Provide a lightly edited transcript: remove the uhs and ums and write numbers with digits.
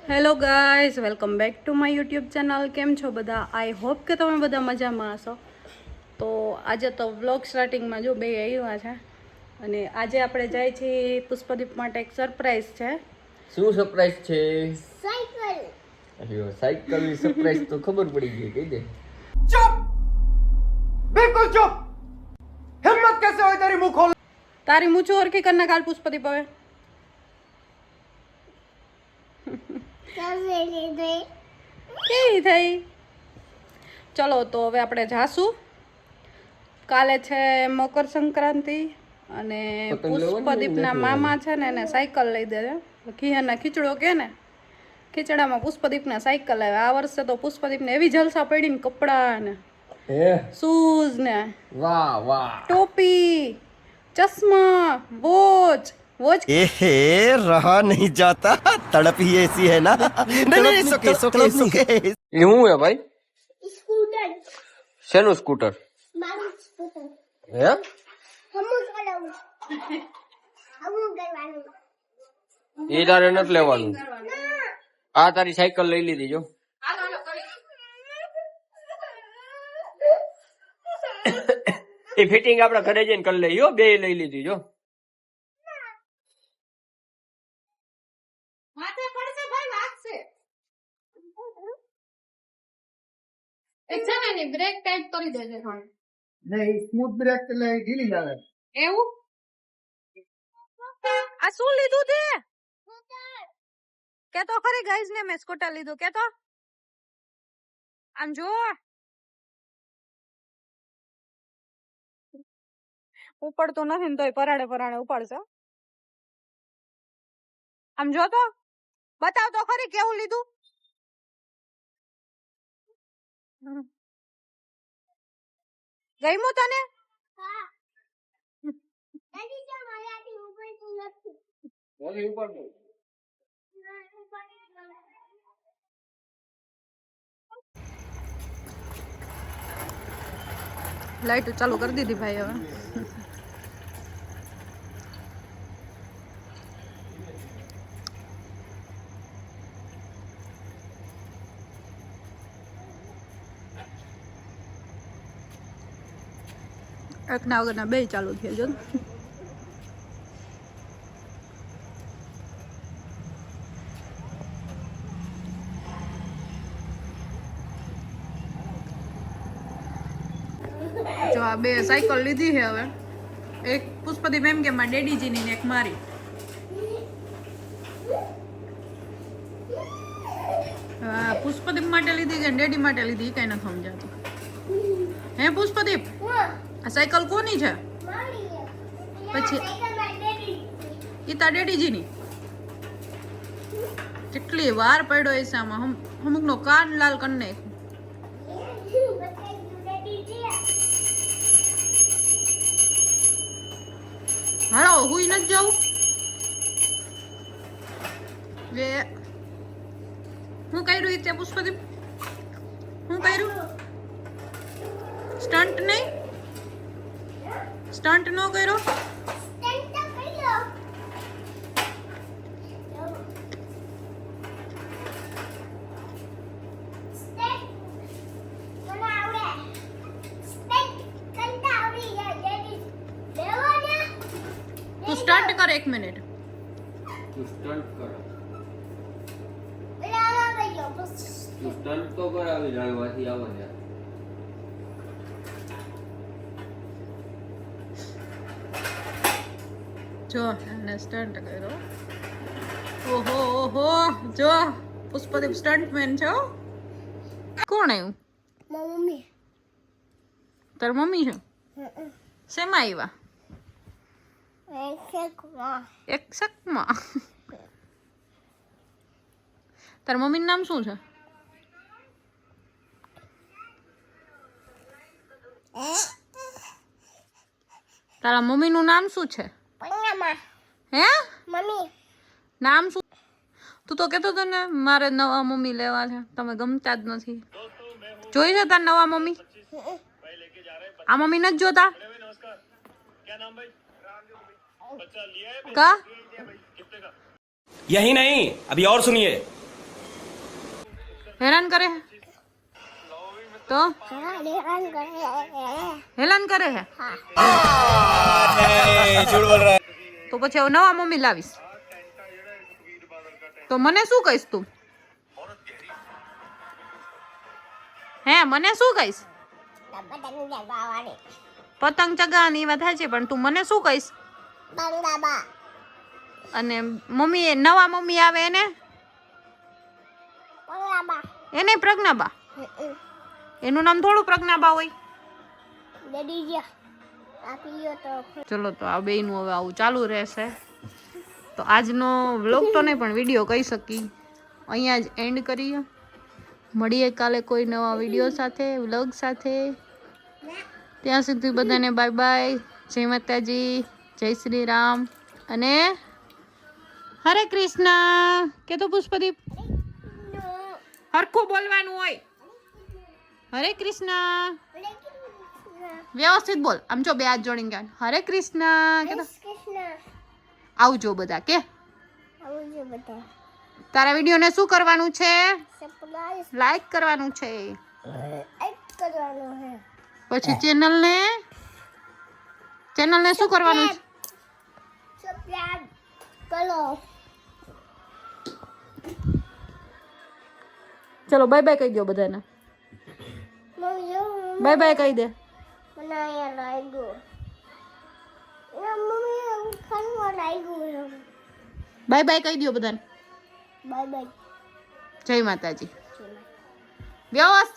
Hello guys, welcome back to my YouTube channel. કેમ છો બધા? આઈ હોપ કે તમે બધા મજામાં હશો. તો આજે તો વ્લોગ સ્ટાર્ટિંગમાં જો બે આવ્યા છે અને આજે આપણે જાય છીએ પુષ્પદીપ માટે. એક સરપ્રાઈઝ છે. શું સરપ્રાઈઝ છે? સાયકલ. અરે સાયકલ ની સરપ્રાઈઝ તો ખબર પડી ગઈ. કહી દે. चुप बिल्कुल चुप हिम्मत कैसे हुई तेरी मुंह खोल તારી મૂછું ઓળખી કરના કાલ પુષ્પદીપ હવે કેવી થઈ? ચલો તો હવે આપણે જાશું. કાલે છે મકર સંક્રાંતિ અને પતંગ લેવાની પુષ્પદીપના નથી મામા છે ને એને સાયકલ લઈ દે છે. ખીયાના ખીચડો કે ને ખીચડામાં પુષ્પદીપને સાયકલ આવે. આ વર્ષે તો પુષ્પદીપને એવી જલસા પડી ને, કપડાં ને હે શૂઝ ને વાહ વાહ. ટોપી, ચશ્મા, વોચ एहे रहा नहीं जाता तड़प ही ऐसी है ना नहीं सुके એ શું હે ભાઈ? स्कूटर શેનું સ્કૂટર? मारू स्कूटर હે हम करवाऊं એ તારે નથી લેવાનું. આ તારી સાયકલ લઈ લીધી જો. એ ફિટિંગ આપડે ઘરે જઈને કરી લઈએ. બે લઈ લીધી જો. માથે પડશે ભાઈ, વાગશે. એક છે ને એની બ્રેક ટાઈટ કરી દેજે થોડી. नहीं स्मूथ ब्रेक ले ढीली जा रहा એવું આ શું લીધું તે? કે તો ખરી ગાઈઝ ને મેં સ્કૂટર લીધું. કે તો આમ જો ઉપડતું નથી ને તોય પરાડે પરાડે ઉપાડશે. આમ જો તો બતાવ તો ખરી કેવું લીધું. ગમ્યું તને? हां दादी जा मायाती ऊपर तू નથી ઓલી ઉપર દો. લાઈટ ચાલુ કરી દીધી ભાઈ. હવે એકના વગરના બે ચાલુ થયા જો. જો આ બે સાયકલ લીધી છે. હવે એક પુષ્પદીપ એમ કે મારા ડેડીજીની ને એક મારી. હા, પુષ્પદીપ માટે લીધી કે ડેડી માટે લીધી કઈ નથી સમજાતું. હે પુષ્પદીપ, આ સાયકલ કોની છે? મારી પછી સાયકલ બેટરી એ તાર ડેડીજીની. કેટલી વાર પડ્યો છે આમાં. અમુકનો કાન લાલ કરી નાખ. હાલો હુઈ નથી જવું. વે હું કર્યું ઈ તે પુષ્પદીપ? હું કર્યું? સ્ટન્ટ નહીં? સ્ટન્ટ નો કર્યો? તું સ્ટન્ટ કર 1 મિનિટ. તું સ્ટન્ટ કર. તું સ્ટન્ટ તો કર. આવી જાળવાથી આવે છે. જો એને સ્ટન્ટ કર્યો. ઓહો ઓહો, જો પુષ્પદીપ સ્ટન્ટમેન છો. કોણ આવ્યું? મમ્મી તાર મમ્મી છે? શેમાં આવ્યા? એક શકમાં. તાર મમ્મીનું નામ શું છે? તારા મમ્મીનું નામ શું છે? હે મમ્મી નામ શું? તું તો કહેતો હતો ને મારે નવા મમ્મી લેવા છે. તમે ગમતા જ નથી. જોઈ છે તાર નવા મમ્મી? આ મમ્મી નથી જોતા? का यही नहीं अभी और सुनिए હેરાન કરે હે તો हाँ देवान करे હેરાન કરે હે તો પછી હવે નવા મમ્મી લાવીશ તો મને શું કહીશ તું હે મને શું કહીશ पतंग जगवाने પતંગ ચગાવવાની વાત થાય છે પણ તું મને શું કહીશ बंगाबा અને મમ્મી નવા મમ્મી આવે એને बंगाबा એને પ્રજ્ઞાબા એનું નામ થોડું પ્રજ્ઞાબા હોય डैडी जी आप यो तो ચલો તો આ બેયનું હવે આવું ચાલુ રહેશે તો આજનો વ્લોગ તો નહીં પણ વિડીયો કહી શકી અહીંયા જ એન્ડ કરીએ મળીએ કાલે કોઈ નવા વિડીયો સાથે વ્લોગ સાથે ત્યાં સુધી બધાને બાય બાય જય માતાજી જય શ્રી રામ અને હરે કૃષ્ણ કે તો પુષ્પદીપ હરખું બોલવાનું હોય હરે કૃષ્ણ વ્યવસ્થિત બોલ આમ જો બે હાથ જોડીને કહેવાનું હરે કૃષ્ણ કે તો कृष्ण આવજો બધા કે अब जो बता તારા વિડીયોને શું કરવાનું છે सरप्राइज લાઈક કરવાનું છે एक करवाना है પછી ચેનલને શું કરવાનું છે सब्सक्राइब करो ચલો બાય બાય કહી દો બધાને मम्मी जो બાય બાય કહી દે बनाया लाएगो ना मम्मी खाना लाएगो બાય બાય કહી દો બધાને बाय बाय જય માતાજી વ્યવસ્થિત